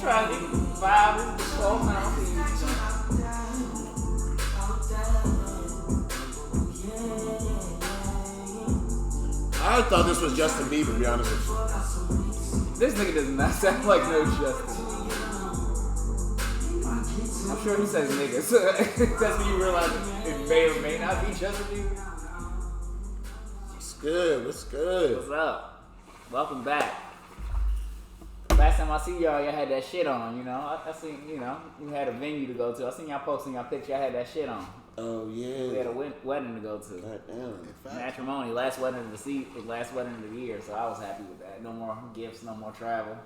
trying to vibe this 12 pounds. I thought this was Justin Bieber, to be honest with you. This nigga does not sound like no Justin. I'm sure he says nigga, so that's when you realize it may or may not be Justin Bieber. What's good? What's good? What's up? Welcome back. Last time I see y'all had that shit on, you know. I seen, you know, you had a venue to go to. I seen y'all posting y'all picture, y'all had that shit on. Oh, yeah. We had a wedding to go to. God damn. Matrimony, last wedding of the year, so I was happy with that. No more gifts, no more travel.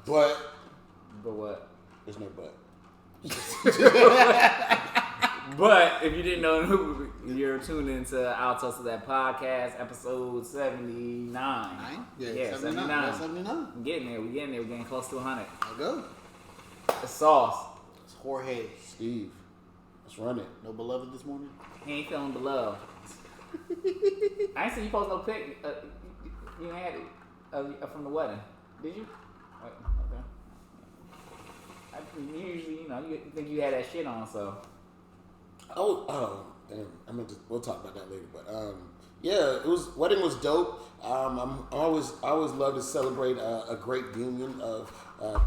But what? There's no but. But if you didn't know, you're tuned into I'll Toast to That podcast, episode 79. Yeah, 79. 79. We're getting there. We're getting close to 100. I'll go. The sauce. It's Jorge. Steve. Let's run it. No beloved this morning? He ain't feeling beloved. I ain't seen you post no pic. You had it from the wedding. Did you? Wait, okay. Usually, you know, you think you had that shit on, so. Oh, damn. We'll talk about that later. But yeah, wedding was dope. I always love to celebrate a great union of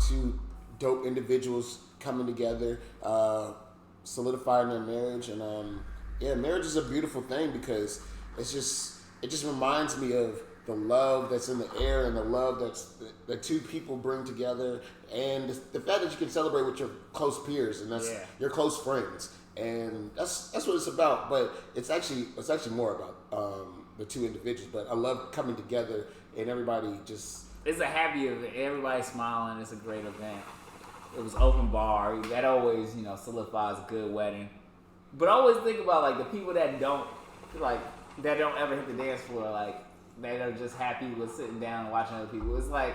two dope individuals coming together, solidifying their marriage. And yeah, marriage is a beautiful thing because it just reminds me of the love that's in the air and the love that two people bring together, and the fact that you can celebrate with your close peers and that's your close friends. And that's what it's about, but it's actually more about the two individuals. But I love coming together and everybody just. It's a happy event. Everybody's smiling. It's a great event. It was open bar. That always, you know, solidifies a good wedding. But I always think about like the people that don't ever hit the dance floor, like that are just happy with sitting down and watching other people. It's like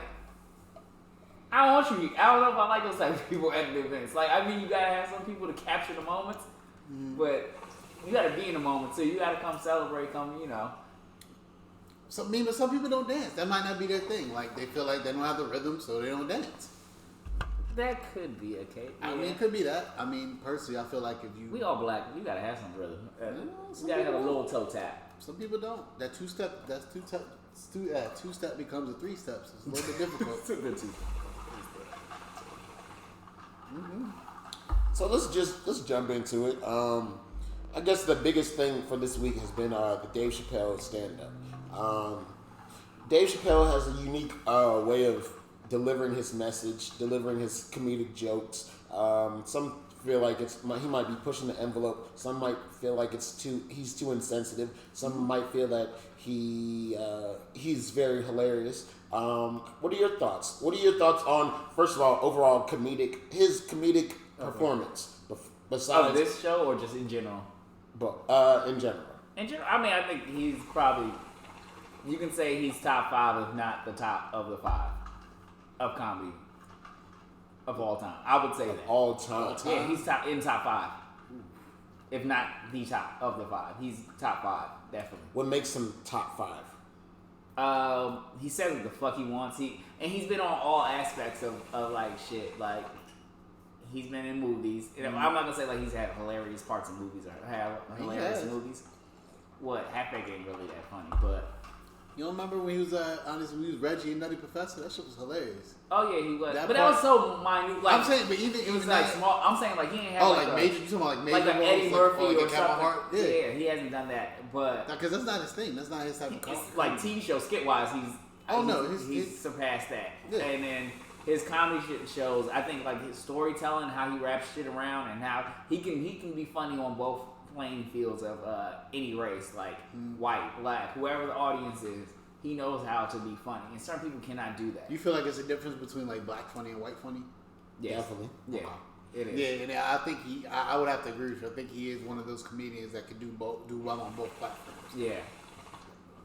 I don't know if I like those type of people at the events. Like, I mean, you gotta have some people to capture the moments, but you gotta be in the moment too. You gotta come celebrate, you know. But some people don't dance. That might not be their thing. Like, they feel like they don't have the rhythm, so they don't dance. That could be a case. I mean, it could be that. I mean, personally, I feel like if you... We all black. You gotta have some rhythm. You gotta have a little toe tap. Some people don't. That two-step becomes a three-step. So it's a little bit difficult. It's a good two-step. Mm-hmm. So let's jump into it. I guess the biggest thing for this week has been the Dave Chappell stand-up. Dave Chappell has a unique way of delivering his message, delivering his comedic jokes. Some feel like he might be pushing the envelope. Some might feel like he's too insensitive. Some might feel that he's very hilarious. What are your thoughts? What are your thoughts on, first of all, overall his comedic performance? Besides this show or just in general? In general. In general, I mean, I think he's probably, you can say he's top 5, if not the top of the 5 of comedy of all time. I would say that. All time. Yeah, he's top 5. If not the top of the 5. He's top 5, definitely. What makes him top 5? He says what the fuck he wants. He's been on all aspects of like shit. Like, he's been in movies. Mm-hmm. I'm not gonna say like he's had hilarious parts in movies or have hilarious movies. What? Halfback ain't really that funny, but. You don't remember when he was when he was Reggie and Nutty Professor? That shit was hilarious. Oh yeah, he was. That was so minute. Like, I'm saying, but even it was like small. I'm saying like he ain't have like major. You talking about like major? Like an Eddie Murphy or something. Hart? Yeah, he hasn't done that. But because that's not his thing. That's not his type of comedy. Like TV show skit wise, he's surpassed that. Yeah. And then his comedy shows, I think like his storytelling, how he wraps shit around, and how he can be funny on both playing fields of any race, like white, black, whoever the audience is. He knows how to be funny, and certain people cannot do that. You feel like there's a difference between like black funny and white funny? Yes. Definitely. Yeah, it is. Yeah, and I think I would have to agree with you. I think he is one of those comedians that can do well on both platforms. Yeah.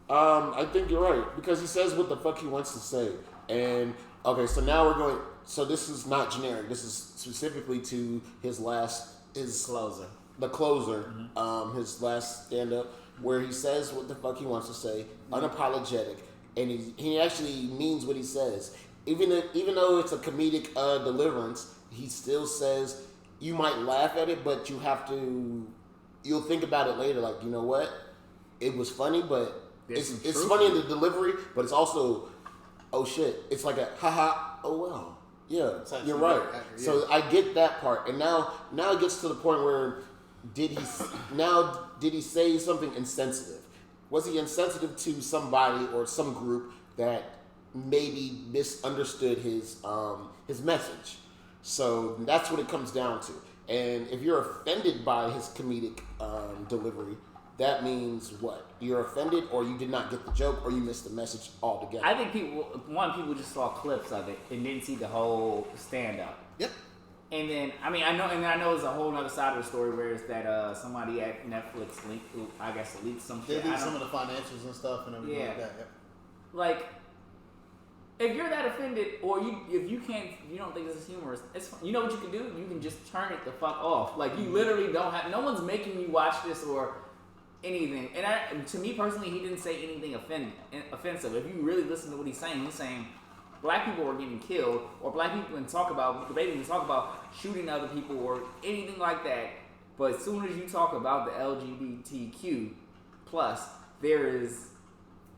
I think you're right because he says what the fuck he wants to say, and okay, so now we're going. So this is not generic. This is specifically to his closer. The closer, his last stand-up, where he says what the fuck he wants to say, unapologetic, and he actually means what he says. even though it's a comedic deliverance, he still says you might laugh at it, but you'll think about it later. Like, you know what? It was funny, but it's funny in the delivery, but it's also, oh shit. It's like a haha. Oh well, yeah, you're right. Yeah. So I get that part, and now it gets to the point where did he say something insensitive? Was he insensitive to somebody or some group that maybe misunderstood his message? So that's what it comes down to. And if you're offended by his comedic delivery, that means what? You're offended, or you did not get the joke, or you missed the message altogether. I think people just saw clips of it and didn't see the whole stand-up. Yep. And then, I know it's a whole other side of the story where it's that somebody at Netflix leaked some shit. They leaked some of the financials and stuff and everything like that. Yep. Like, if you're that offended, or if you don't think this is humorous, it's fun. You know what you can do? You can just turn it the fuck off. Like, you literally don't have, no one's making you watch this or anything. And to me personally, he didn't say anything offensive. If you really listen to what he's saying black people are getting killed, or black people can talk about shooting other people or anything like that. But as soon as you talk about the LGBTQ plus, there's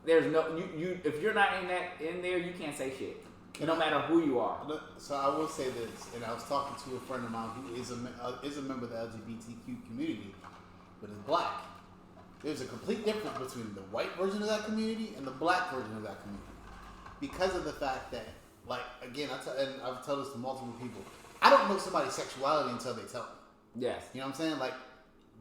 no you if you're not in there, you can't say shit. No matter who you are. So I will say this, and I was talking to a friend of mine who is a member of the LGBTQ community, but is black. There's a complete difference between the white version of that community and the black version of that community. Because of the fact that, like, again, and I've told this to multiple people, I don't know somebody's sexuality until they tell me. Yes. You know what I'm saying? Like,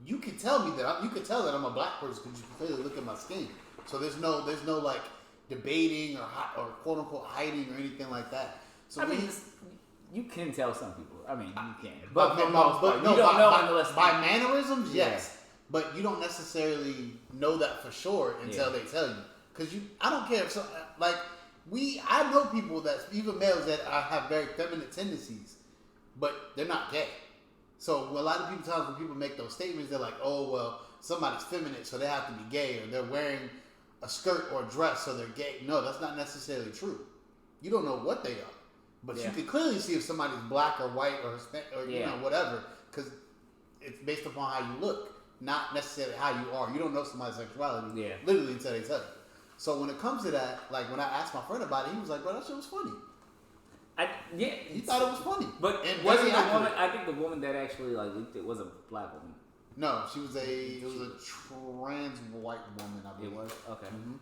you can tell me that you can tell that I'm a black person because you can clearly look at my skin. So there's no like debating or quote unquote hiding or anything like that. So you can tell some people. I mean, you can, but for most part, you don't know unless by mannerisms, yes. But you don't necessarily know that for sure until they tell you. Because I don't care if I know people even males that have very feminine tendencies, but they're not gay. So a lot of times when people make those statements, they're like, oh, well, somebody's feminine, so they have to be gay, or they're wearing a skirt or a dress, so they're gay. No, that's not necessarily true. You don't know what they are. But you can clearly see if somebody's black or white or you know, whatever, because it's based upon how you look, not necessarily how you are. You don't know somebody's sexuality literally until they tell you. So when it comes to that, like when I asked my friend about it, he was like, bro, that shit was funny. He thought it was funny. But and wasn't the woman, I think the woman that actually like leaked it was a black woman. No, it was a trans white woman, I believe. It was? Okay. Mm-hmm.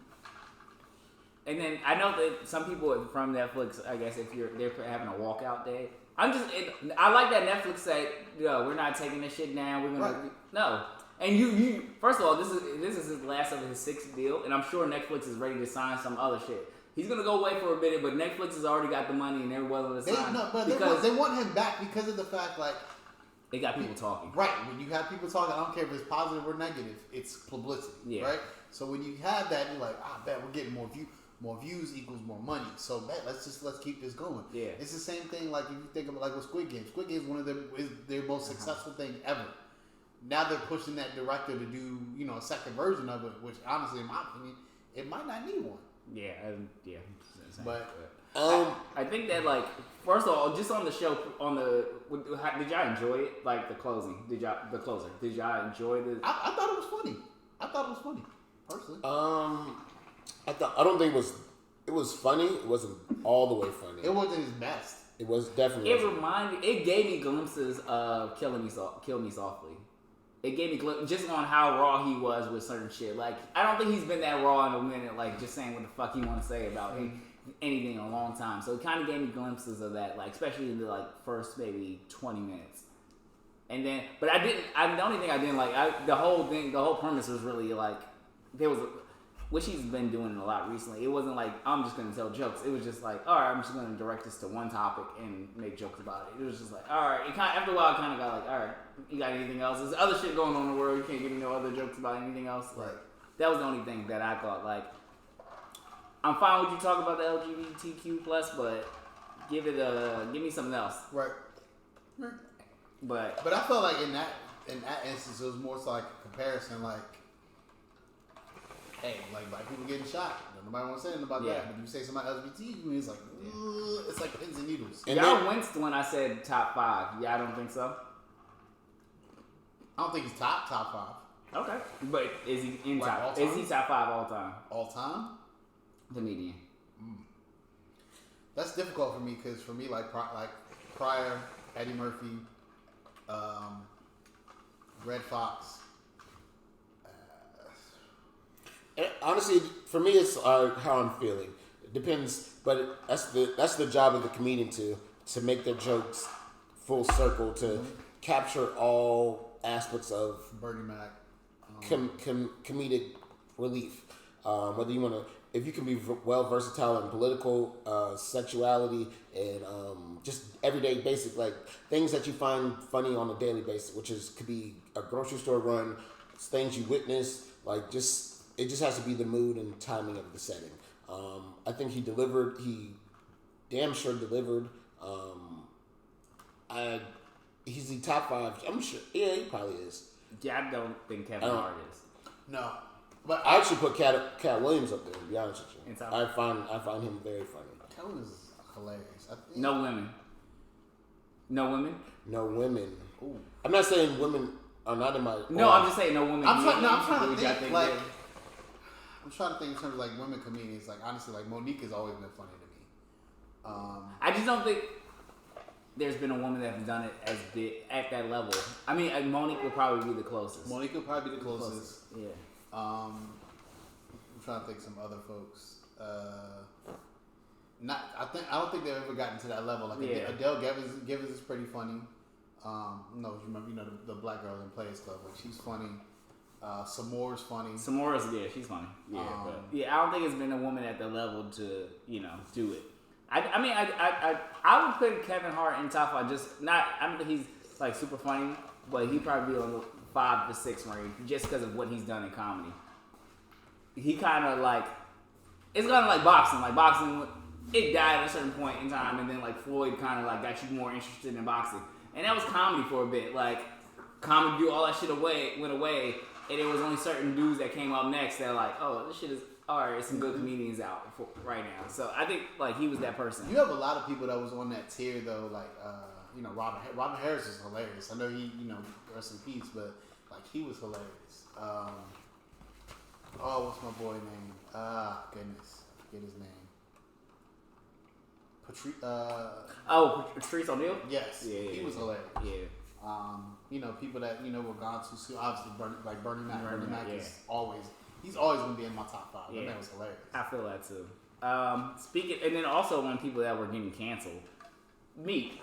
And then I know that some people from Netflix, I guess if they're having a walkout day. I like that Netflix said, we're not taking this shit down. We're gonna no. And you first of all, this is his last of his 6th deal, and I'm sure Netflix is ready to sign some other shit. He's gonna go away for a minute, but Netflix has already got the money and they're willing to sign. They want him back because of the fact they got people talking. Right. When you have people talking, I don't care if it's positive or negative, it's publicity. Yeah. Right? So when you have that, you're like, bet we're getting more views. More views equals more money. So let's keep this going. Yeah. It's the same thing like if you think of with Squid Game. Squid Game is their most successful thing ever. Now they're pushing that director to do, a second version of it, which honestly, in my opinion, it might not need one. Yeah, yeah. But I think that first of all, just on the show, did y'all enjoy it? Like the closing, did y'all enjoy the? I thought it was funny. Personally. I don't think it was funny. It wasn't all the way funny. It wasn't his best. It was definitely. It gave me glimpses of Kill Me Softly. It gave me just on how raw he was with certain shit. Like, I don't think he's been that raw in a minute, like just saying what the fuck he want to say about anything in a long time. So it kind of gave me glimpses of that, like especially in the first maybe 20 minutes. And then, but the only thing I didn't like, the whole premise was really which he's been doing a lot recently. It wasn't like, I'm just going to tell jokes. It was just like, all right, I'm just going to direct this to one topic and make jokes about it. It was just like, all right. After a while, it kind of got like, all right, you got anything else? There's other shit going on in the world. You can't give me no other jokes about anything else. Right. That was the only thing that I thought, I'm fine with you talking about the LGBTQ+, but give me something else. Right. But I felt like in that instance, it was more so like a comparison, hey, like black people getting shot. Nobody wants to say anything about that. But if you say somebody LGBT, it's like, it's like pins and needles. And y'all winced when I said top 5. Yeah, I don't think so. I don't think he's top 5. Okay, but is he in Like top? Is he top 5 all time? All time? The median. That's difficult for me because for me, like Pryor, Eddie Murphy, Red Fox. Honestly, for me, it's how I'm feeling. It depends, but that's the job of the comedian to make their jokes full circle, to capture all aspects of Bernie Mac, comedic relief. Whether you want to, if you can be well versatile in political, sexuality, and just everyday basic like things that you find funny on a daily basis, which could be a grocery store run, things you witness, like just. It just has to be the mood and timing of the setting. I think he delivered. He damn sure delivered. He's the top 5. I'm sure. Yeah, he probably is. Yeah, I don't think Kevin Hart is. No, but I actually put Cat Williams up there. To be honest with you, I find him very funny. Cat Williams is hilarious. I think. No women. No women. No women. Ooh. I'm not saying women are not in my. No, I'm just saying no women. I'm trying to think like. they're- I'm trying to think in terms of like women comedians. Like honestly, like Monique has always been funny to me. I just don't think there's been a woman that's done it as big at that level. I mean, Monique would probably be the closest. Monique would probably be the closest. Yeah. I'm trying to think of some other folks. I don't think they've ever gotten to that level. Like Adele Givens is pretty funny. No, remember the black girl in Players Club. Like she's funny. Samore's funny. Samora's, yeah, she's funny. Yeah, but I don't think it's been a woman at the level to do it. I would put Kevin Hart in top 5. Just not. I don't think he's like super funny, but he'd probably be on the 5 to 6 range just because of what he's done in comedy. He kind of like it's kind of like boxing. Like boxing, it died at a certain point in time, and then like Floyd kind of like got you more interested in boxing, and that was comedy for a bit. Like comedy, all that shit went away. And it was only certain dudes that came up next that like, oh, this shit is alright. Some good comedians out right now. So I think like he was that person. You have a lot of people that was on that tier though, like Robert Harris is hilarious. I know he rest in peace, but like he was hilarious. What's my boy name? Goodness, I forget his name. Patrice O'Neal. Yes, he was hilarious. Yeah. People that were gone too soon. Obviously, Bernie Mac. Bernie Mac is he's always gonna be in my top 5. Yeah. That was hilarious. I feel that too. Speaking, and then also when people that were getting canceled, Meek.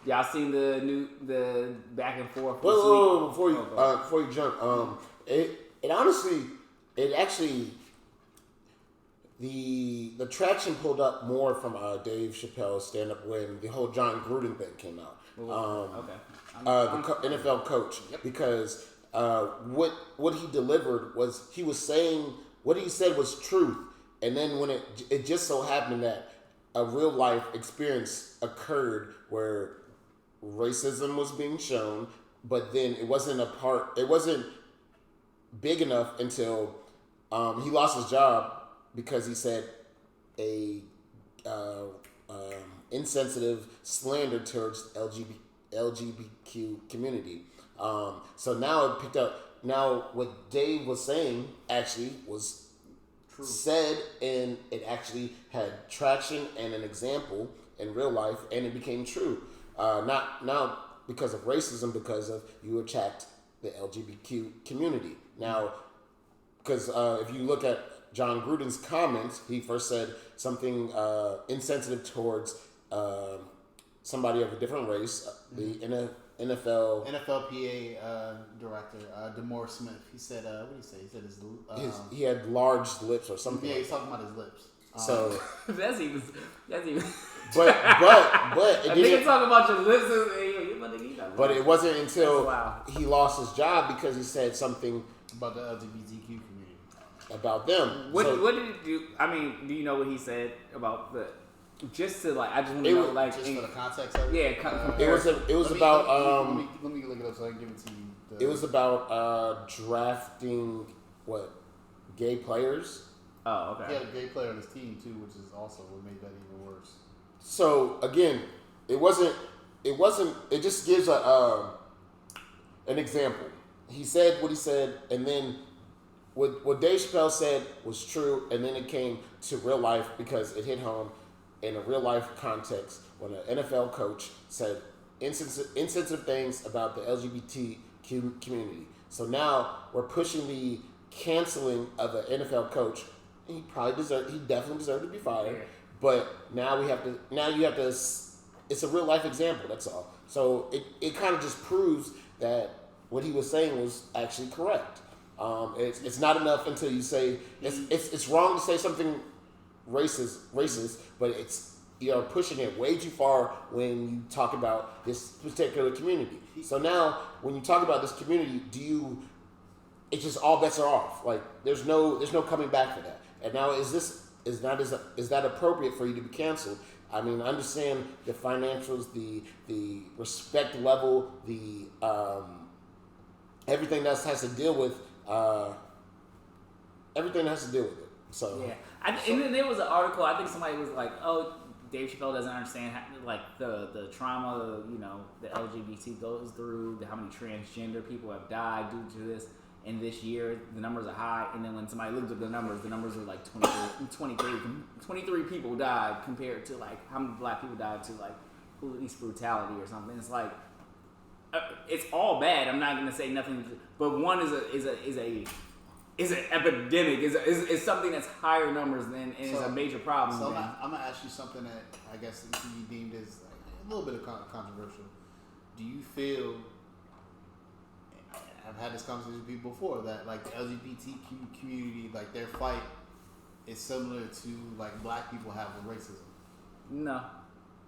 Y'all seen the back and forth? Whoa, before you jump, it honestly, the traction pulled up more from Dave Chappell's stand up when the whole John Gruden thing came out. Okay. NFL coach, because what he delivered was he was saying what he said was truth, and then when it just so happened that a real life experience occurred where racism was being shown, but then it wasn't big enough until he lost his job because he said a insensitive slander towards LGBTQ community. So now it picked up. Now what Dave was saying actually was true. Said, and it actually had traction and an example in real life, and it became true. Not because of racism, because of you attacked the LGBTQ community. Now, because if you look at John Gruden's comments, he first said something insensitive towards somebody of a different race, the NFLPA director, DeMore Smith. He said, what did he say? He said he had large lips or something. Yeah, he's talking about his lips. So that's even. But I think it's talking about your lips. But it wasn't until he lost his job because he said something about the LGBTQ community. About them. What did it do? I mean, do you know what he said about the? Just to like, I just want to know, like, just for the context of it. Yeah, it was about. Let me look it up so I can give it to you. It was about drafting gay players. Oh, okay. He had a gay player on his team too, which is also what made that even worse. So again, it wasn't. It just gives an example. He said what he said, and then what Dave Chappelle said was true, and then it came to real life because it hit home in a real life context when an NFL coach said insensitive things about the LGBTQ community. So now we're pushing the canceling of an NFL coach. He definitely deserved to be fired. Yeah. But now you have to. It's a real life example. That's all. So it kind of just proves that what he was saying was actually correct. It's not enough until you say it's wrong to say something racist, but it's pushing it way too far when you talk about this particular community. So now when you talk about this community, it's just all bets are off. Like there's no coming back for that. And now is that appropriate for you to be canceled? I mean, I understand the financials, the respect level, the everything that has to deal with everything has to deal with it. So yeah, and then there was an article. I think somebody was like, "Oh, Dave Chappelle doesn't understand the trauma the LGBT goes through, how many transgender people have died due to this." And this year, the numbers are high. And then when somebody looked at the numbers are like 23 people died compared to like how many black people died to like police brutality or something. It's like it's all bad. I'm not going to say nothing, but one is an epidemic. Is something that's higher numbers than and is a major problem. So I'm gonna ask you something that I guess can be deemed as like a little bit of controversial. Do you feel? I've had this conversation with people before that like the LGBTQ community, like their fight is similar to like black people have with racism. No,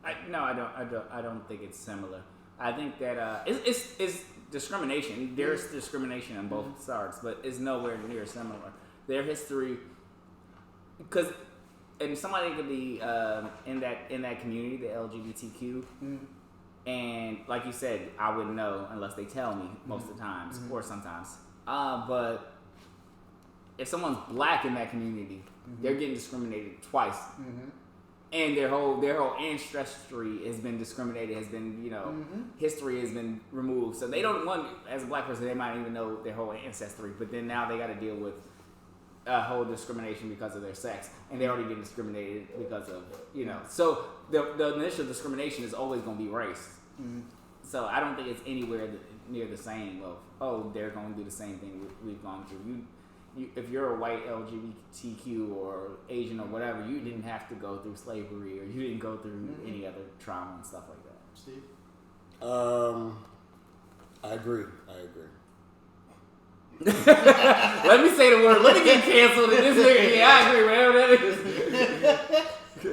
I don't think it's similar. I think that it's discrimination. There's discrimination on both sides, but it's nowhere near similar. Their history, because and somebody could be in that community, the LGBTQ. And like you said, I wouldn't know unless they tell me most of the times or sometimes. But if someone's black in that community, they're getting discriminated twice. And their whole ancestry has been discriminated, has been, history has been removed. So they don't want, as a black person, they might even know their whole ancestry. But then now they got to deal with whole discrimination because of their sex, and they already get discriminated because of So the initial discrimination is always going to be race. So I don't think it's anywhere near the same of they're going to do the same thing we've gone through. If you're a white LGBTQ or Asian or whatever, you didn't have to go through slavery or you didn't go through any other trauma and stuff like that. Steve? I agree. Let me say the word. Let me get canceled in this nigga. Yeah, I agree, man. That is.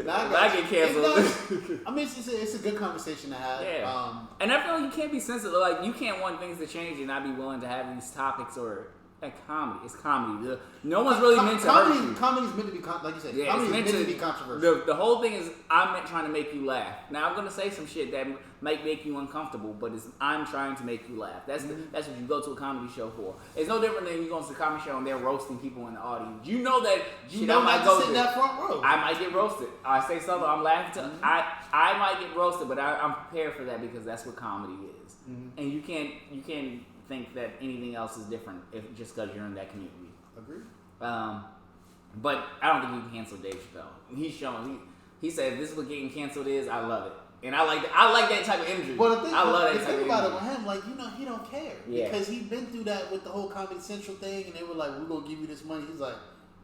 I get canceled. I mean, it's a good conversation to have. Yeah. And I feel like you can't be sensitive. Like you can't want things to change and not be willing to have these topics or like comedy. It's comedy. No one's really meant to hurt you. Comedy's meant to be like you said. Yeah, comedy's meant to be controversial. The whole thing is I'm trying to make you laugh. Now I'm gonna say some shit that might make you uncomfortable, but I'm trying to make you laugh. That's what you go to a comedy show for. It's no different than you go to a comedy show and they're roasting people in the audience. You know that shit. I might go sit in that front row. I might get roasted. I say something. I'm laughing. I might get roasted, but I'm prepared for that because that's what comedy is. And you can't think that anything else is different just because you're in that community. Agreed. But I don't think you can cancel Dave Chappelle. He said this is what getting canceled is. I love it, and I like that type of energy. But I love that type of energy. The thing about it with him, like he don't care because he's been through that with the whole Comedy Central thing, and they were like, "We're gonna give you this money." He's like,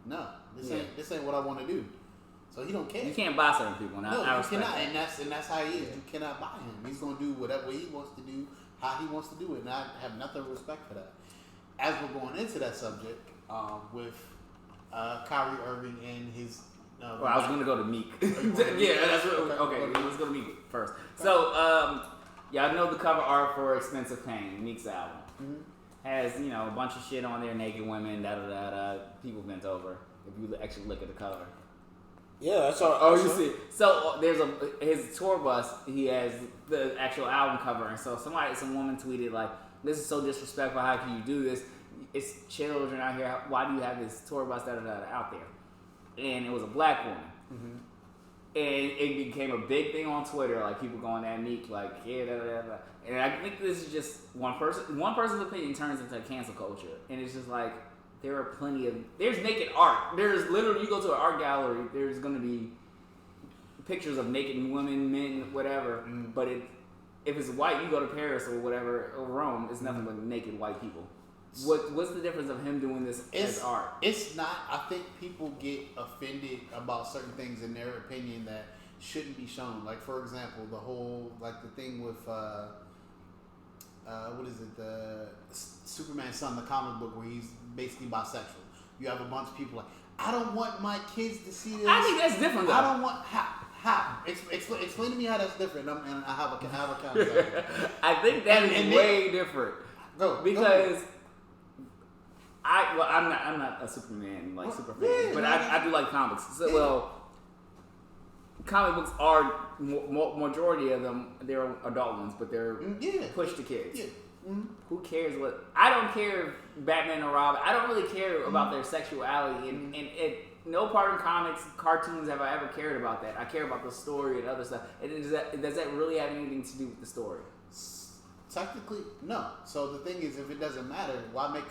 "No, this ain't what I want to do." So he don't care. You can't buy certain people. No, you cannot, and that's how he is. You cannot buy him. He's gonna do whatever he wants to do, how he wants to do it, and I have nothing but respect for that. As we're going into that subject, with Kyrie Irving and his. I was going to go to Meek. Yeah, that's what. Okay, let's go to Meek first. So, I know the cover art for Expensive Pain, Meek's album, has a bunch of shit on there, naked women, people bent over. If you actually look at the cover. Yeah, that's all. Oh, you see. So there's his tour bus. He has the actual album cover, and so some woman tweeted like, "This is so disrespectful. How can you do this?" it's children out here. Why do you have this tour bus out there? And it was a black woman. Mm-hmm. And it became a big thing on Twitter, like people going at Meek, like, yeah, da, da, da, da. And I think this is just one person's opinion turns into cancel culture. And it's just like, there's naked art. There's literally, you go to an art gallery, there's going to be pictures of naked women, men, whatever. Mm. But if it's white, you go to Paris or whatever, or Rome, it's nothing but naked white people. What's the difference of him doing this as art? It's not. I think people get offended about certain things in their opinion that shouldn't be shown. Like, for example, the whole, like, the thing with what is it, the Superman's son, the comic book, where he's basically bisexual. You have a bunch of people like, I don't want my kids to see this. I think that's different, though. I don't want how. Explain to me how that's different. And I have a counter. I think that is way different. Because I'm not a Superman super fan, but I do like comics. So, well, comic books are majority of them. They're adult ones, but they're pushed to kids. Yeah. Mm-hmm. Who cares what? I don't care if Batman or Robin. I don't really care about their sexuality, and no part in comics, cartoons have I ever cared about that. I care about the story and other stuff. And does that really have anything to do with the story? Technically, no. So the thing is, if it doesn't matter, why make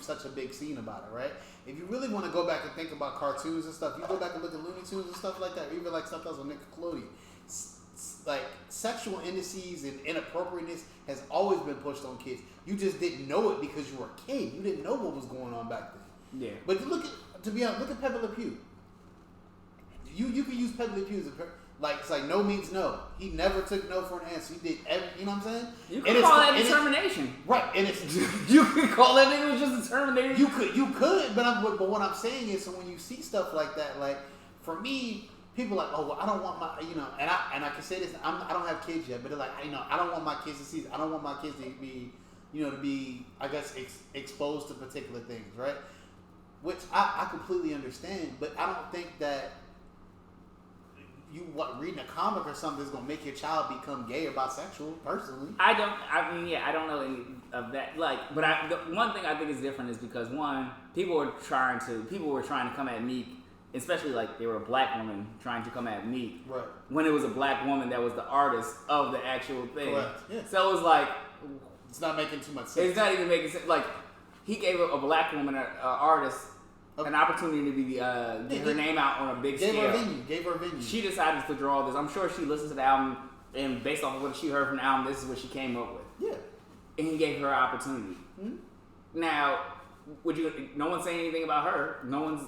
such a big scene about it, right? If you really want to go back and think about cartoons and stuff, you go back and look at Looney Tunes and stuff like that, or even like stuff else on Nickelodeon. Like, sexual indices and inappropriateness has always been pushed on kids. You just didn't know it because you were a kid. You didn't know what was going on back then. Yeah. But look at Pepe Le Pew. You can use Pepe Le Pew as it's like no means no. He never took no for an answer. He did you know what I'm saying? You can call that determination. Right. And it's you can call that nigga just determination. You could, but what I'm saying is, so when you see stuff like that, like, for me, people are like, oh, well, I don't want my, and I can say this, I don't have kids yet, but they're like, I don't want my kids to see this. I don't want my kids to be, I guess, exposed to particular things, right? Which I completely understand, but I don't think that reading a comic or something is going to make your child become gay or bisexual, personally. I don't know any of that. Like, but the one thing I think is different is because, one, people were trying to come at Meek, especially like they were a black woman trying to come at Meek. Right. When it was a black woman that was the artist of the actual thing. Correct. Yeah. So it was like, it's not making too much sense. It's not even making sense. Like, he gave a black woman, an artist, an opportunity to be get her name out on a big scale. Gave her a venue. She decided to draw this. I'm sure she listened to the album, and based off of what she heard from the album, this is what she came up with. Yeah. And he gave her an opportunity. Mm-hmm. Now, no one's saying anything about her. No one's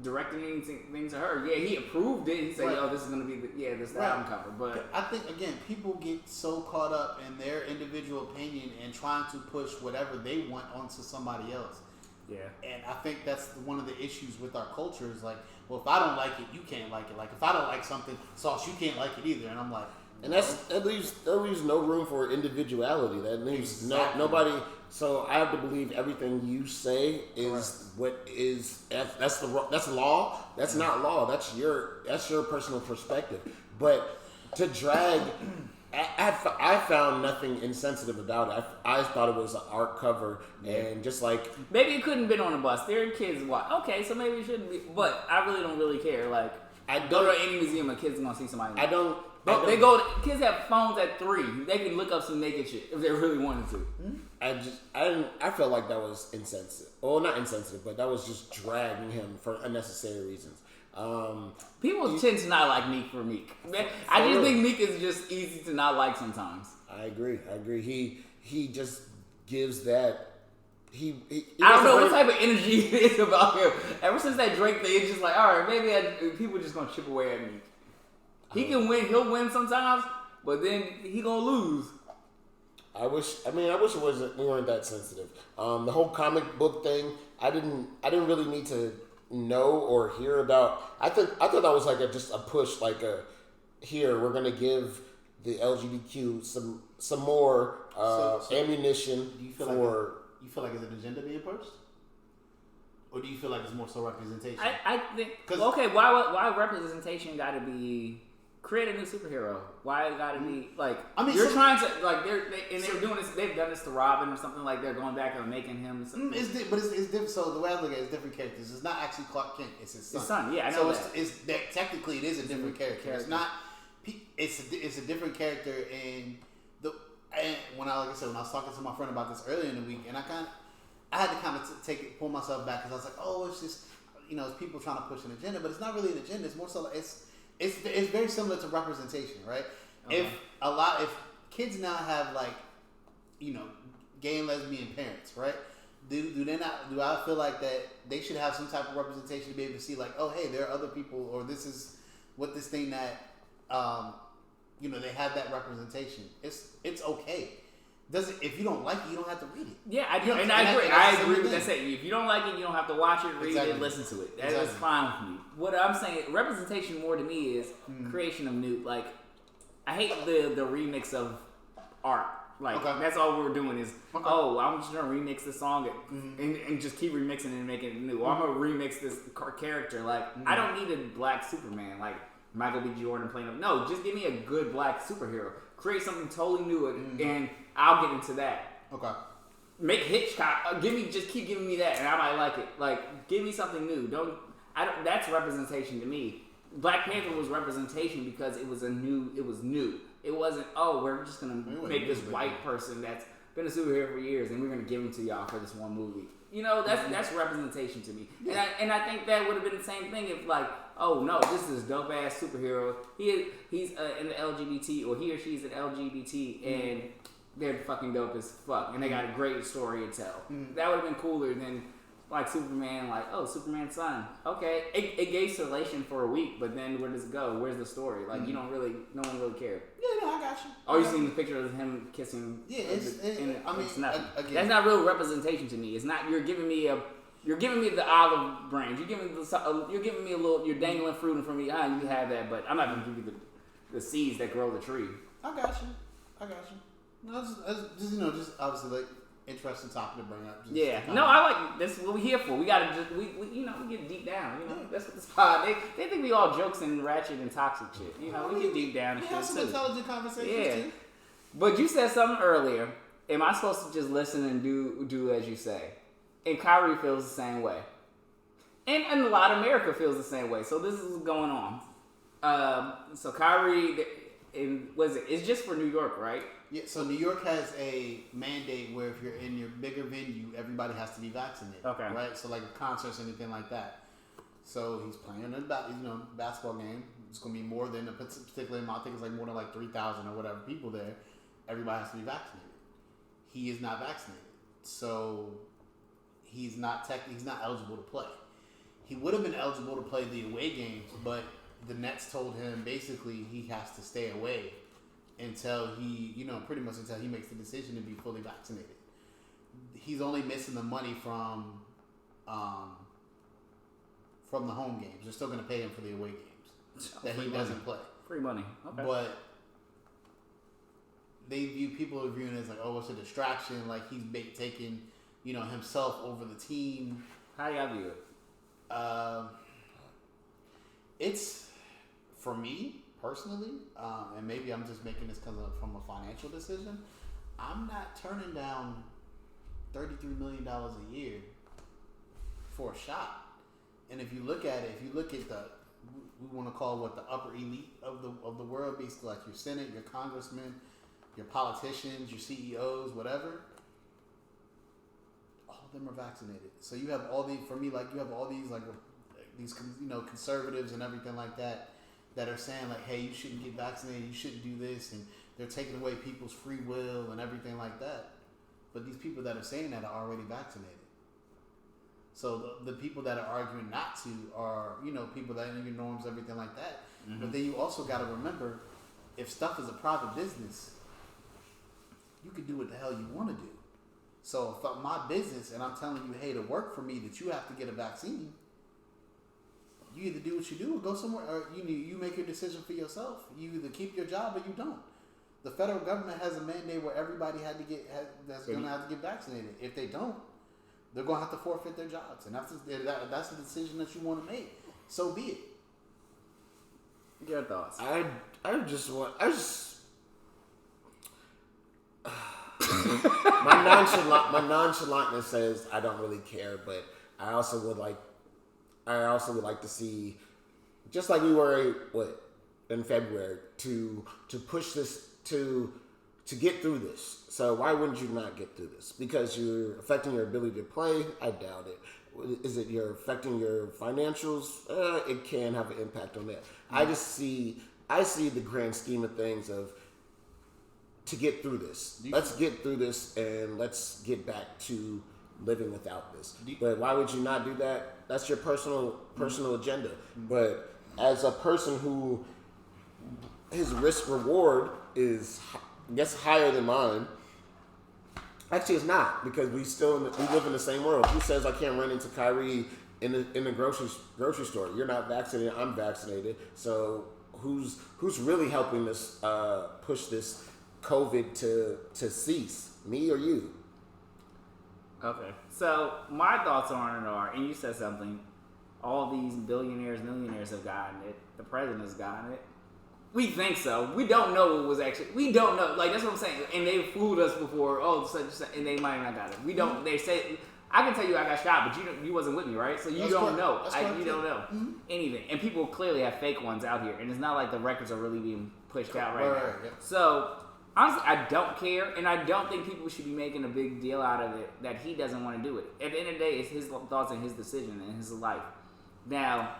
directing anything to her. Yeah, he approved it. He said, right. This is going to be this right. album cover. But I think, again, people get so caught up in their individual opinion and trying to push whatever they want onto somebody else. Yeah. And I think that's one of the issues with our culture is like, well, if I don't like it, you can't like it. Like, if I don't like something, Sauce, you can't like it either. And I'm like, and that leaves no room for individuality. That leaves nobody. So I have to believe everything you say is correct. What is that's law. That's not law. That's your personal perspective. But to drag, I found nothing insensitive about it. I thought it was an art cover, and just like maybe it couldn't have been on a bus. There are kids watch. Okay, so maybe it shouldn't be. But I really don't really care. Like, I go to any museum, a kid's gonna see somebody. Kids have phones at 3. They can look up some naked shit if they really wanted to. I felt like that was insensitive. Well, not insensitive, but that was just dragging him for unnecessary reasons. People tend to not like Meek for Meek. I just think Meek is just easy to not like sometimes. I agree. He just gives that. I don't know what type of energy it is about him. Ever since that Drake thing, it's just like, all right, maybe people just gonna chip away at Meek. He can win. He'll win sometimes, but then he gonna lose. I wish it wasn't. We weren't that sensitive. The whole comic book thing. I didn't really need to know or hear about. I thought that was like just a push. Like here we're gonna give the LGBTQ some more ammunition. Do you feel like it's an agenda being pushed? Or do you feel like it's more so representation? I think. Why representation got to be create a new superhero. Why it gotta be like? I mean, you're trying to like they're doing this. They've done this to Robin or something like. They're going back and making him. It's different. So the way I look at it is different characters. It's not actually Clark Kent. It's his son. His son, yeah, I know so that. Technically, it is a different character. It's not. It's a different character, and when I was talking to my friend about this earlier in the week, and I had to kind of pull myself back because I was like, oh, it's just it's people trying to push an agenda, but it's not really an agenda. It's more so like it's very similar to representation, right? Okay. If kids now have like gay and lesbian parents, right? Do I feel like that they should have some type of representation to be able to see like, oh hey, there are other people, or this is what this thing that they have that representation. It's okay. If you don't like it, you don't have to read it. Yeah, I agree. I agree with that saying. If you don't like it, you don't have to watch it, read it, listen to it. That's fine with me. What I'm saying, representation more to me is creation of new. Like, I hate the remix of art. Like, that's all we're doing is, I'm just gonna remix the song and just keep remixing it and making it new. Or I'm gonna remix this character. Like, I don't need a black Superman. Like Michael B. Jordan playing him. No, just give me a good black superhero. Create something totally new, and I'll get into that. Okay. Make Hitchcock. Just keep giving me that, and I might like it. Like, give me something new. That's representation to me. Black Panther was representation because it was new. It wasn't, we're just gonna make this white person that's been a superhero for years, and we're gonna give him to y'all for this one movie. That's representation to me. Yeah. And I think that would have been the same thing if like, oh no, this is dope ass superhero. He's an LGBT, or he or she's an LGBT, and they're fucking dope as fuck, and they got a great story to tell. That would have been cooler than like Superman, like, oh, Superman's son. Okay, it gave Salvation for a week, but then where does it go? Where's the story? Like, no one really cared. Yeah, no, I got you. Oh, you seen the picture of him kissing? Yeah, it's nothing. Again, that's not real representation to me. It's not. You're giving me the olive branch. You're giving me a little. You're dangling fruit in front of me. You can have that, but I'm not gonna give you the seeds that grow the tree. I got you. No, just obviously like interesting topic to bring up. I like this. What we here for? We gotta we get deep down. That's what this pod. They think we all jokes and ratchet and toxic shit. We get deep down and shit too. We have some intelligent conversations too. But you said something earlier. Am I supposed to just listen and do as you say? And Kyrie feels the same way, and a lot of America feels the same way. So this is what's going on. So Kyrie, it's just for New York, right? Yeah, so New York has a mandate where if you're in your bigger venue, everybody has to be vaccinated. Okay. Right? So like concerts, anything like that. So he's playing a basketball game. It's going to be more than a particular amount. I think it's like more than like 3,000 or whatever people there. Everybody has to be vaccinated. He is not vaccinated. So he's not eligible to play. He would have been eligible to play the away games, but the Nets told him basically he has to stay away until he, pretty much until he makes the decision to be fully vaccinated. He's only missing the money from the home games. They're still going to pay him for the away games that he doesn't play. Free money. Okay. But people are viewing it as like, oh, it's a distraction. Like he's taking, himself over the team. How do y'all view it? It's, for me personally, and maybe I'm just making this from a financial decision, I'm not turning down $33 million a year for a shot. And if you look at it, we want to call what the upper elite of the world, basically like your Senate, your congressmen, your politicians, your CEOs, whatever, all of them are vaccinated. So you have all these conservatives and everything like that are saying like, hey, you shouldn't get vaccinated, you shouldn't do this, and they're taking away people's free will and everything like that. But these people that are saying that are already vaccinated. So the people that are arguing not to are, people that are in your norms, everything like that. Mm-hmm. But then you also got to remember, if stuff is a private business, you can do what the hell you want to do. So if my business and I'm telling you, hey, to work for me that you have to get a vaccine, you either do what you do or go somewhere, or you make your decision for yourself. You either keep your job or you don't. The federal government has a mandate where everybody that's going to have to get vaccinated. If they don't, they're going to have to forfeit their jobs, and that's the decision that you want to make. So be it. Your thoughts? I just my nonchalantness says I don't really care, but I also would like to see, just like we were in February, to push this to get through this. So why wouldn't you not get through this? Because you're affecting your ability to play? I doubt it. Is it you're affecting your financials? It can have an impact on that. Mm-hmm. I see the grand scheme of things of to get through this. Let's get through this and let's get back to living without this. But why would you not do that? That's your personal agenda. Mm-hmm. But as a person who his risk reward is, I guess, higher than mine. Actually, it's not, because we live in the same world. Who says I can't run into Kyrie in the grocery store? You're not vaccinated. I'm vaccinated. So who's really helping us push this COVID to cease? Me or you? Okay. So my thoughts on it are, and you said something. All these billionaires, millionaires have gotten it. The president has gotten it. We think so. We don't know what was actually. We don't know. Like, that's what I'm saying. And they fooled us before. Oh, such, and they might not got it. We don't. They say, I can tell you I got shot, but you wasn't with me, right? So you don't know. You don't know anything. And people clearly have fake ones out here, and it's not like the records are really being pushed out right now. Yeah. So honestly, I don't care, and I don't think people should be making a big deal out of it that he doesn't want to do it. At the end of the day, it's his thoughts and his decision and his life. Now,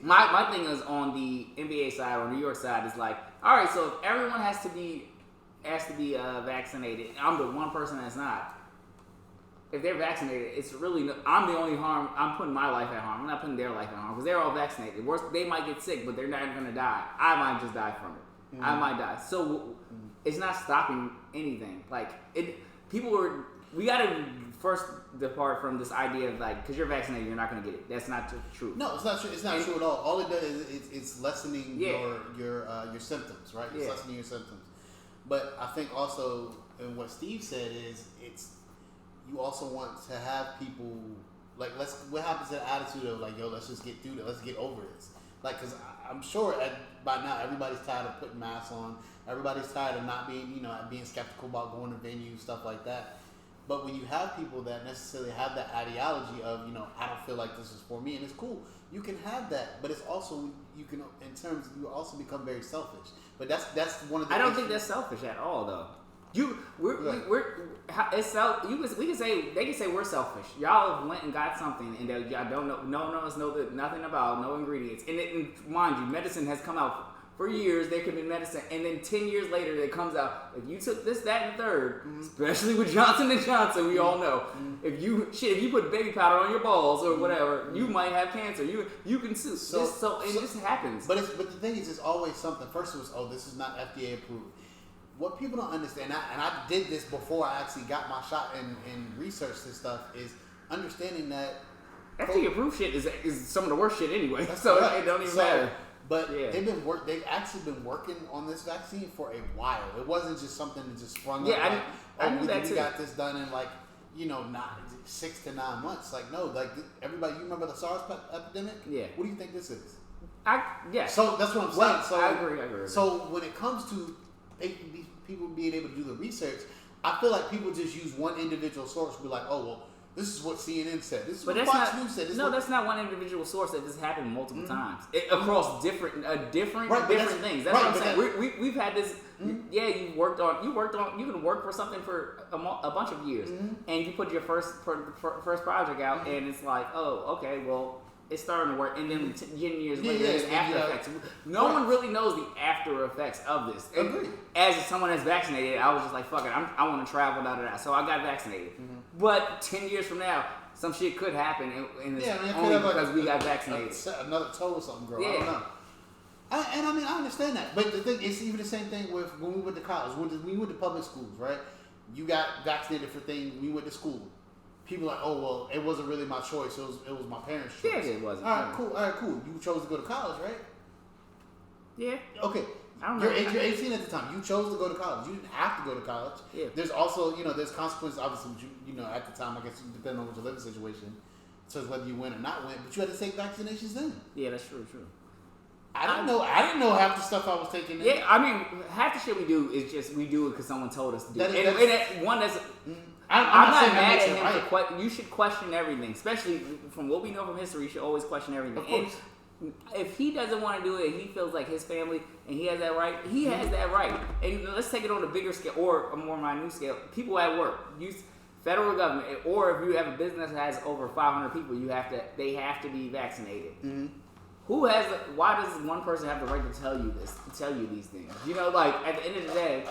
my thing is on the NBA side or New York side is like, all right, so if everyone has to be vaccinated, I'm the one person that's not. If they're vaccinated, it's really I'm the only harm. I'm putting my life at harm. I'm not putting their life at harm because they're all vaccinated. Worse, they might get sick, but they're not going to die. I might just die from it. Mm-hmm. I might die. So it's not stopping anything. Like we got to first depart from this idea of like, because you're vaccinated, you're not going to get it. That's not true. No, it's not true. It's not true at all. All it does is it's lessening your symptoms, right? It's lessening your symptoms. But I think also, and what Steve said is, you also want to have people like, what happens to the attitude of like, yo, let's just get through it. Let's get over this. Like, because I'm sure by now everybody's tired of putting masks on. Everybody's tired of not being, being skeptical about going to venues, stuff like that. But when you have people that necessarily have that ideology of, I don't feel like this is for me, and it's cool, you can have that. But it's also, you also become very selfish. But that's one of the. I don't think that's selfish at all, though. We can say they can say we're selfish. Y'all went and got something, and that y'all don't know. No one knows nothing about, no ingredients. And mind you, medicine has come out. For years, there could be medicine, and then 10 years later, it comes out. If you took this, that, and the third, especially with Johnson & Johnson, we all know. If you put baby powder on your balls or whatever, you might have cancer. You can sue. It just happens. But the thing is, it's always something. First, it was, this is not FDA approved. What people don't understand, and I did this before I actually got my shot and researched this stuff, is understanding that FDA approved shit is some of the worst shit anyway. So it don't even matter. But they've actually been working on this vaccine for a while. It wasn't just something that just sprung up. We got this done in not 6 to 9 months. Like, no, like everybody, you remember the SARS epidemic? Yeah. What do you think this is? So that's what I'm saying. So I agree. So when it comes to people being able to do the research, I feel like people just use one individual source to be like, oh, well, this is what CNN said. This is what Fox News said. That's not one individual source. That this happened multiple times across different things. That's what I'm saying. We've had this. Yeah, you can work for something for a bunch of years, and you put your first project out, and it's like, oh, okay, well, it's starting to work, and then 10 years later, there's after effects. No one really knows the after effects of this. As someone that's vaccinated, I was just like, fuck it, I want to travel, so I got vaccinated. But 10 years from now, some shit could happen, and it's only because we got vaccinated. Another toe or something grow. I don't know. I understand that. But the thing, it's even the same thing with when we went to college. When we went to public schools, right? You got vaccinated for things. We went to school. People are like, oh, well, it wasn't really my choice. It was my parents' choice. Yeah, it wasn't. All right, cool. You chose to go to college, right? Yeah. Okay. You're 18 at the time. You chose to go to college. You didn't have to go to college. Yeah. There's also, there's consequences, obviously, at the time, I guess, depending on what your living situation, so it's whether you win or not win, but you had to take vaccinations then. Yeah, that's true. I didn't know half the stuff I was taking in. Yeah, I mean, half the shit we do is just we do it because someone told us to do it. I'm not mad at him. Right. You should question everything, especially from what we know from history. You should always question everything. Of course. And if he doesn't want to do it, he feels like his family and he has that right. He has that right. And let's take it on a bigger scale or a more minute scale. People at work, federal government, or if you have a business that has over 500 people, they have to be vaccinated. Mm-hmm. Why does one person have the right to tell you these things? You know, like at the end of the day,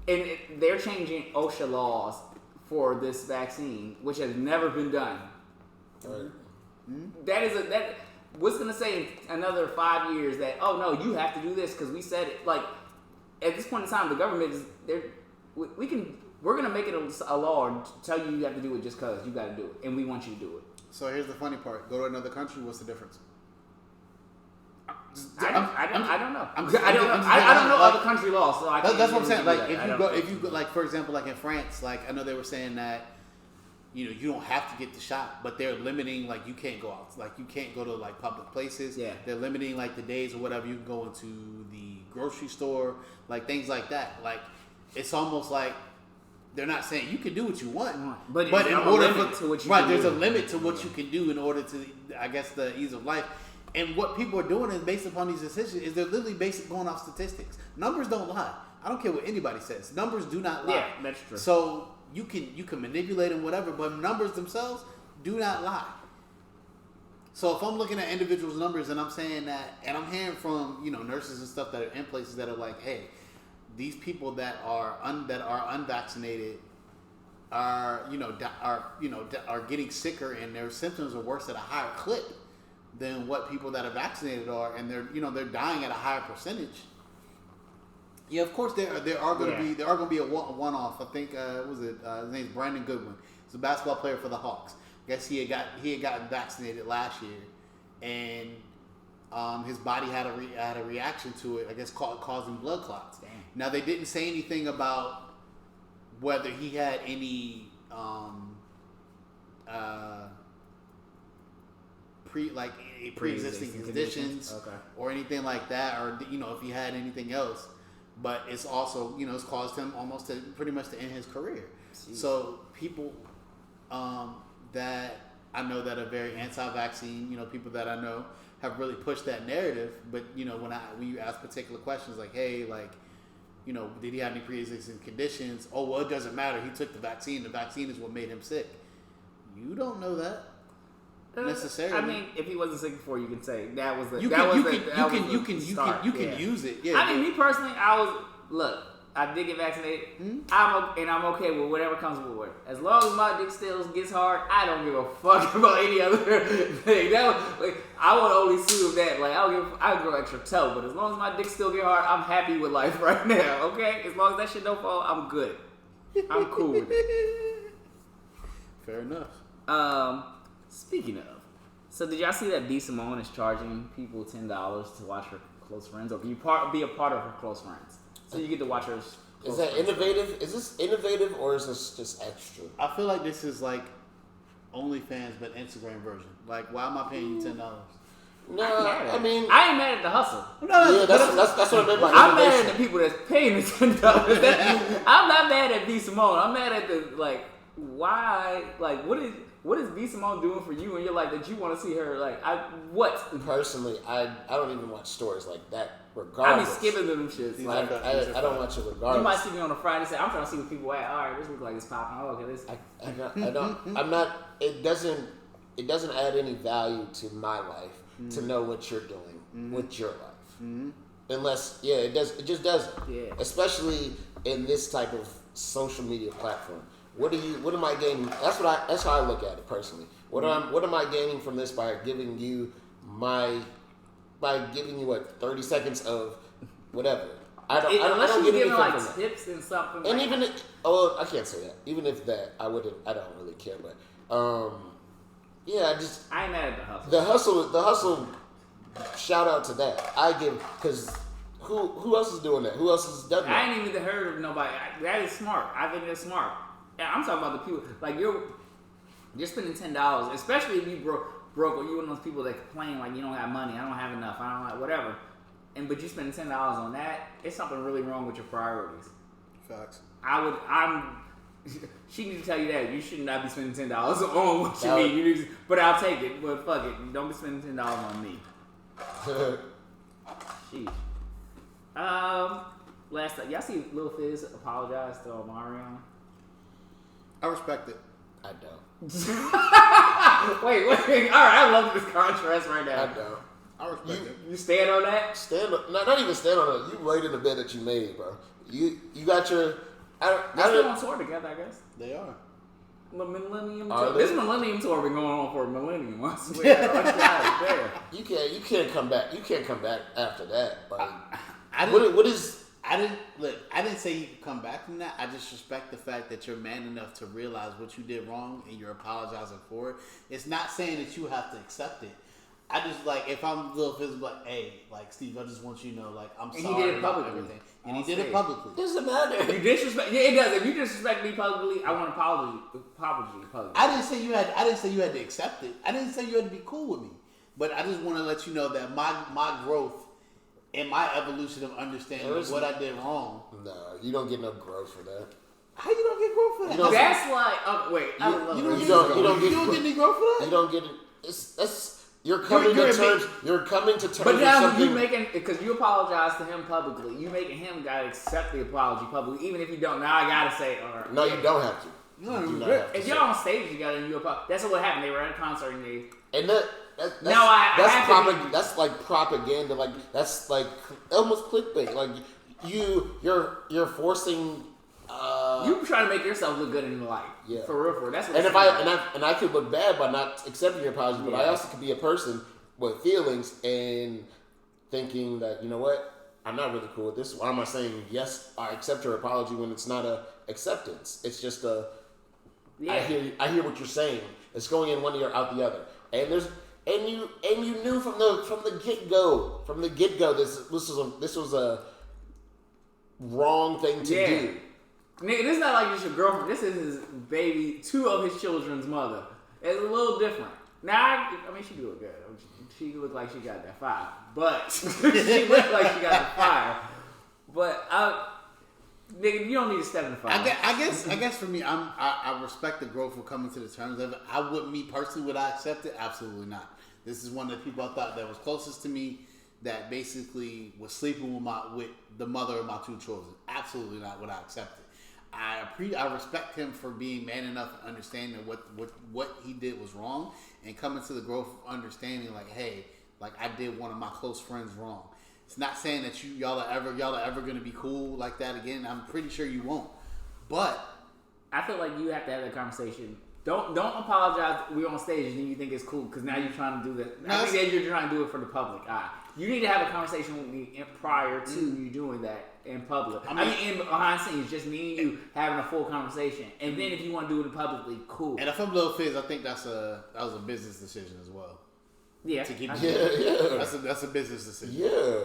and they're changing OSHA laws for this vaccine, which has never been done. Right. Mm-hmm. What's going to say in another 5 years that, oh no, you have to do this because we said it. Like at this point in time, the government is there. We're going to make it a law and tell you have to do it just because you got to do it, and we want you to do it. So here's the funny part: go to another country. What's the difference? I don't know. I don't know other country laws, so that's what I'm saying. Like if you go, like for example, like in France, like I know they were saying that you don't have to get the shot, but they're limiting like you can't go out, like you can't go to like public places. Yeah, they're limiting like the days or whatever you can go into the grocery store, like things like that. Like it's almost like they're not saying you can do what you want, but in order to what you can do. There's a limit to what you can do in order to, I guess, the ease of life. And what people are doing is based upon these decisions is they're literally going off statistics. Numbers don't lie. I don't care what anybody says. Numbers do not lie. Yeah, that's true. So you can manipulate them, whatever, but numbers themselves do not lie. So if I'm looking at individuals' numbers and I'm saying that, and I'm hearing from nurses and stuff that are in places that are like, hey, these people that are unvaccinated are getting sicker and their symptoms are worse at a higher clip than what people that are vaccinated are, and they're dying at a higher percentage. Yeah, of course there are going to be a one-off. I think his name's Brandon Goodwin. He's a basketball player for the Hawks. I guess he had gotten vaccinated last year, and his body had a reaction to it. I guess causing blood clots. Damn. Now they didn't say anything about whether he had any pre-existing conditions or anything like that, or if he had anything else. But it's also it's caused him almost to pretty much to end his career. Jeez. So people that I know that are very anti-vaccine, people that I know have really pushed that narrative. But when you ask particular questions like, hey, like, did he have any pre-existing conditions? Oh, well, it doesn't matter. He took the vaccine. The vaccine is what made him sick. You don't know that necessarily. I mean, if he wasn't sick before, you can say that was the. You can use it. Yeah. I mean, me personally, I did get vaccinated. Mm-hmm. I'm okay with whatever comes with it. As long as my dick still gets hard, I don't give a fuck about any other thing. I would only sue that. Like I would grow extra toe, but as long as my dick still get hard, I'm happy with life right now. Okay, as long as that shit don't fall, I'm good. I'm cool with it. Fair enough. Speaking of, so did y'all see that B. Simone is charging people $10 to watch her close friends or be a part of her close friends? So you get to watch her. Is that innovative? Is this innovative or is this just extra? I feel like this is like OnlyFans but Instagram version. Like, why am I paying you $10? No, I mean, I ain't mad at the hustle. Yeah, that's what I meant by innovation. I'm mad at the people that's paying the $10. I'm not mad at B. Simone. I'm mad at the why? Like, what is B. Simone doing for you? And you're like that you want to see her? Like, what? Personally, I don't even watch stories like that. Regardless, I be skipping them shits. Like, I don't watch it regardless. You might see me on a Friday and say, I'm trying to see what people at. All right, this looks like it's popping. Oh, okay, this. I don't. I'm not. It doesn't add any value to my life to know what you're doing with your life. Unless, it does. It just doesn't. Yeah. Especially in this type of social media platform. What am I gaining? That's how I look at it personally. What am I gaining from this by giving you 30 seconds of whatever. I don't get anything from that. Tips and something. And even I can't say that. Even if that, I don't really care. But I ain't mad at the hustle. The hustle. Shout out to that. I give because who else is doing that? Who else has done that? I ain't even heard of nobody. That is smart. I think that's smart. I'm talking about the people. Like you're spending $10, especially if you broke, or you one of those people that complain like you don't have money, I don't have enough, I don't have whatever, but you spend $10 on that, it's something really wrong with your priorities. Facts. She needs to tell you that you should not be spending $10 on what you need. You need to, but I'll take it. But fuck it, don't be spending $10 on me. Sheesh. Last time, y'all see Lil Fizz apologize to Omarion? I respect it. I don't. wait. All right, I love this contrast right now. I don't. I respect it. You stand on that? Not even stand on it. You laid in the bed that you made, bro. You got your. They're still on tour together, I guess. They are. The Millennium Tour. This Millennium Tour been going on for a millennium. I swear. You can't come back. You can't come back after that. Like, I didn't say you could come back from that. I just respect the fact that you're man enough to realize what you did wrong and you're apologizing for it. It's not saying that you have to accept it. I just like, if I'm Lil Fizz, like, hey, like, Steve, I just want you to know, like, I'm sorry. He did it about publicly. everything. And he did it publicly. Doesn't matter. You disrespect. Yeah, it does. If you disrespect me publicly, I want an apology publicly. I didn't say you had to accept it. I didn't say you had to be cool with me. But I just want to let you know that my growth and my evolution of understanding what I did wrong. No, you don't get no growth for that. How you don't get growth for that? That's like, wait. You don't get any growth for that? You don't get it. You're coming to terms. You're coming to terms. But now with something. you making, because you apologize to him publicly. You making him gotta accept the apology publicly, even if you don't. Now I gotta say, no, you don't have to. If you're on stage together and you apologize, that's what happened. They were at a concert and that's like propaganda. Like that's like almost clickbait. Like you're forcing. You trying to make yourself look good in the light. Yeah. For real. That's what. And I could look bad by not accepting your apology, but I also could be a person with feelings and thinking that, you know what, I'm not really cool with this. Why am I saying yes? I accept your apology when it's not a acceptance. It's just a. Yeah. I hear what you're saying. It's going in one ear out the other, and you knew from the get go this was a wrong thing to do. Nigga, this is not like just your girlfriend. This is his baby, 2 of his children's mother. It's a little different. Now, I mean, she do look good. She look like she got that fire. But, she look like she got the fire. But, nigga, you don't need to step in the fire. I guess for me, I respect the growth of coming to the terms of it. Would I accept it? Absolutely not. This is one of the people I thought that was closest to me that basically was sleeping with the mother of my 2 children. Absolutely not would I accept it. I respect him for being man enough to understand that what he did was wrong and coming to the growth of understanding, like, hey, like, I did one of my close friends wrong. It's not saying that y'all are ever gonna be cool like that again. I'm pretty sure you won't. But I feel like you have to have that conversation. Don't apologize. We're on stage and then you think it's cool because now you're trying to do that. I think that you're trying to do it for the public eye. You need to have a conversation with me prior to you doing that in public. I mean, in behind scenes, just me and you having a full conversation. And then if you want to do it publicly, cool. And if I'm Lil Fizz, I think that was a business decision as well. Yeah, to keep that's a business decision. Yeah.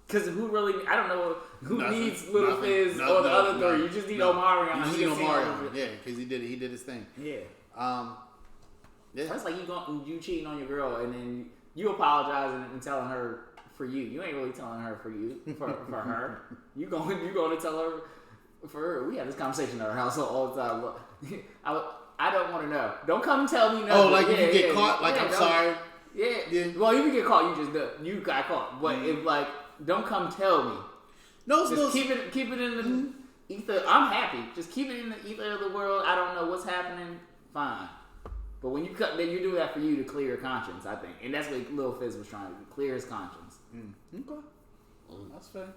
Because who really? I don't know who needs Lil Fizz or the other 3. You just need Omarion. You just need Omarion. Yeah, because he did his thing. Yeah. Yeah. That's like you cheating on your girl and then you apologizing and telling her for you. You ain't really telling her for you for her. You going to tell her for her. We have this conversation at our house all the time. Look, I don't want to know. Don't come and tell me nothing. Oh, like you get caught. Like I'm sorry. Yeah. Well, you can get caught. You got caught. But if like, don't come tell me. No, just keep it in the ether. I'm happy. Just keep it in the ether of the world. I don't know what's happening. Fine. But when you cut, then you do that for you to clear your conscience, I think, and that's what Lil Fizz was trying to do, clear his conscience. Okay, that's fair.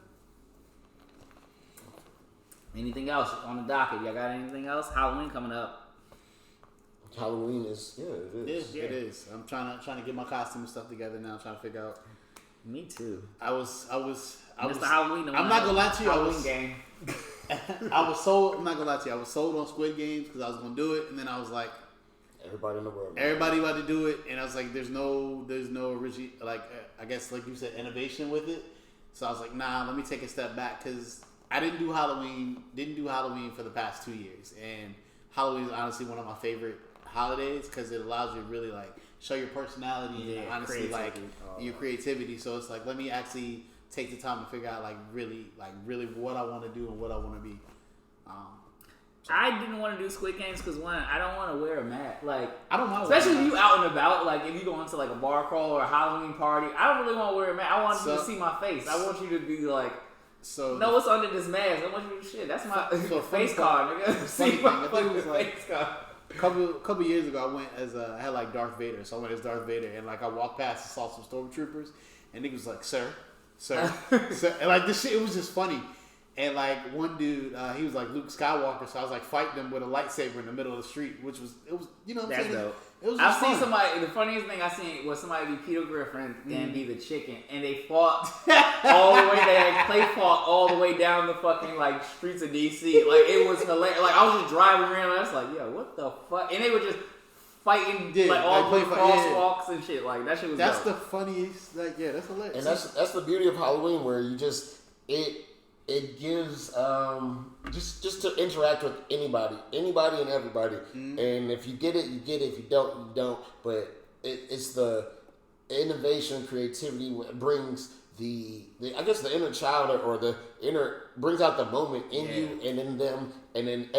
Anything else on the docket? Y'all got anything else? Halloween coming up. Halloween is it is. It is. I'm trying to get my costume and stuff together now. I'm trying to figure out. Me too. I was. Mr. Halloween. I'm not gonna lie to you. Halloween game. I was sold. I'm not gonna lie to you. I was sold on Squid Games because I was gonna do it, and then I was like. Everybody in the world. Everybody about to do it, and I was like, "There's no original, like I guess like you said, innovation with it." So I was like, "Nah, let me take a step back," because I didn't do Halloween for the past 2 years, and Halloween is honestly one of my favorite holidays because it allows you to really like show your personality and honestly like your creativity. So it's like, let me actually take the time to figure out like really what I want to do and what I want to be. I didn't want to do Squid Games because one, I don't want to wear a mask. Like, I don't know, especially if you out and about. Like, if you go into like a bar crawl or a Halloween party, I don't really want to wear a mask. I want you to see my face. I want you to be like, no, what's under this mask? I want you to shit. That's my face card, nigga. See my fucking face card. Couple years ago, I went as I had like Darth Vader, so I went as Darth Vader, and like I walked past and saw some stormtroopers, and niggas was like, "Sir," and like this shit, it was just funny. And like one dude, he was like Luke Skywalker, so I was like fighting them with a lightsaber in the middle of the street, which was you know what I'm saying? Dope. It was. I've seen somebody. The funniest thing I seen was somebody be Peter Griffin and be the chicken, and they fought all the way. They fought all the way down the fucking like streets of DC. Like it was hilarious. Like I was just driving around, and I was like, "Yo, what the fuck?" And they were just fighting like all the crosswalks and shit. Like that shit was. That's dope. the funniest. Like that's hilarious. And that's the beauty of Halloween, where you just it gives just to interact with anybody and everybody. Mm-hmm. And if you get it, you get it. If you don't, you don't. But it's the innovation, creativity brings the I guess the inner child or the inner brings out the moment in you and in them, and then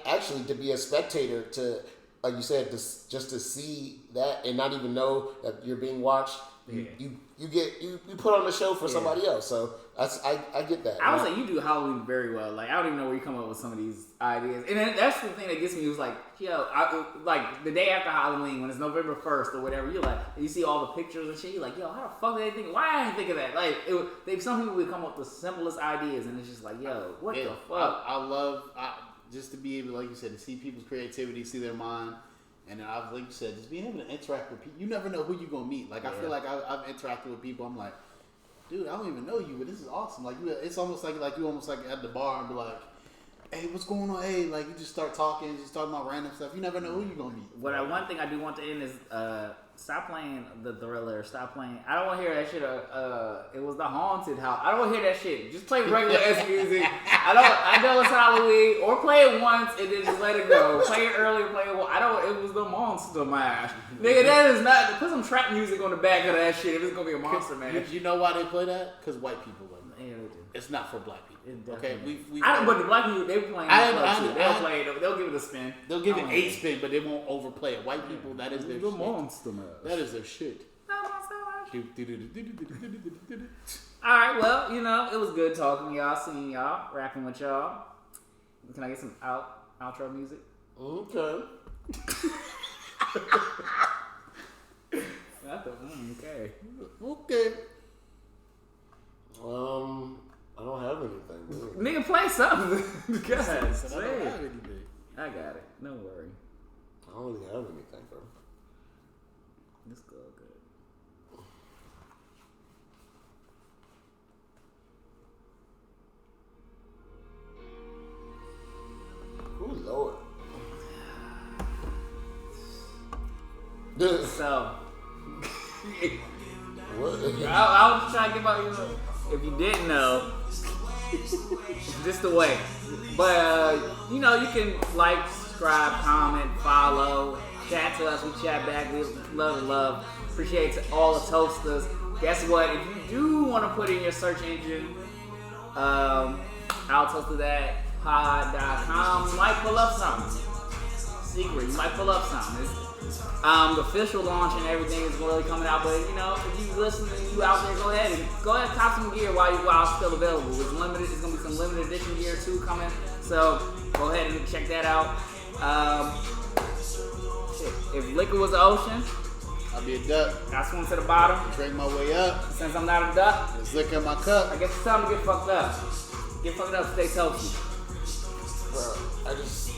actually to be a spectator to, like you said, just to see that and not even know that you're being watched. Yeah. You put on the show for somebody else, so I get that. I would say you do Halloween very well. Like I don't even know where you come up with some of these ideas, and then that's the thing that gets me. Was like, like the day after Halloween when it's November 1st or whatever, you're like, you see all the pictures and shit. You're like, yo, how the fuck did they think? Why I didn't think of that? Like, some people would come up with the simplest ideas, and it's just like, yo, what the fuck? I love just to be able, like you said, to see people's creativity, see their mind. And then like you said, just being able to interact with people. You never know who you're going to meet. Like, I feel like I've interacted with people. I'm like, dude, I don't even know you, but this is awesome. Like, it's almost like you almost like at the bar and be like, hey, what's going on? Hey, like, you just start talking, just talking about random stuff. You never know who you're going to meet. One thing I do want to end is stop playing the Thriller. Stop playing. I don't want to hear that shit. It was the Haunted House. I don't want to hear that shit. Just play regular ass music. I know it's Halloween, or play it once and then just let it go. Play it early, play it. It was the Monster Mash. Nigga, that is not. Put some trap music on the back of that shit if it's gonna be a Monster Mash. You know why they play that? Because white people love it. Yeah, they do. It's not for black people. Okay, but the black people, they were playing too. They'll play it. They'll give it a spin. They'll give it a spin, but they won't overplay it. White people, that is their shit. Monster Mash. That is their shit. All right, well, it was good talking to y'all, seeing y'all, rapping with y'all. Can I get some outro music? Okay. Okay. Okay. I don't have anything. Nigga, play something. God, I don't have anything. I got it. No worry. I don't really have anything, bro. This go good. Oh Lord. So, what? I was trying to give out, if you didn't know, this the way. But, you can like, subscribe, comment, follow, chat to us. We chat back. We love. Appreciate all the toasters. Guess what? If you do want to put in your search engine, I'll toast to that pod.com. You might pull up something. Secret. You might pull up something. The official launch and everything is really coming out, but if you listen and you out there, go ahead and cop some gear while it's still available. It's limited. It's gonna be some limited edition gear too coming, so go ahead and check that out. If liquor was the ocean, I'll be a duck. I swim to the bottom. Drink my way up. Since I'm not a duck, there's liquor in my cup. I guess it's time to get fucked up. Get fucked up, stay healthy. Bro, I just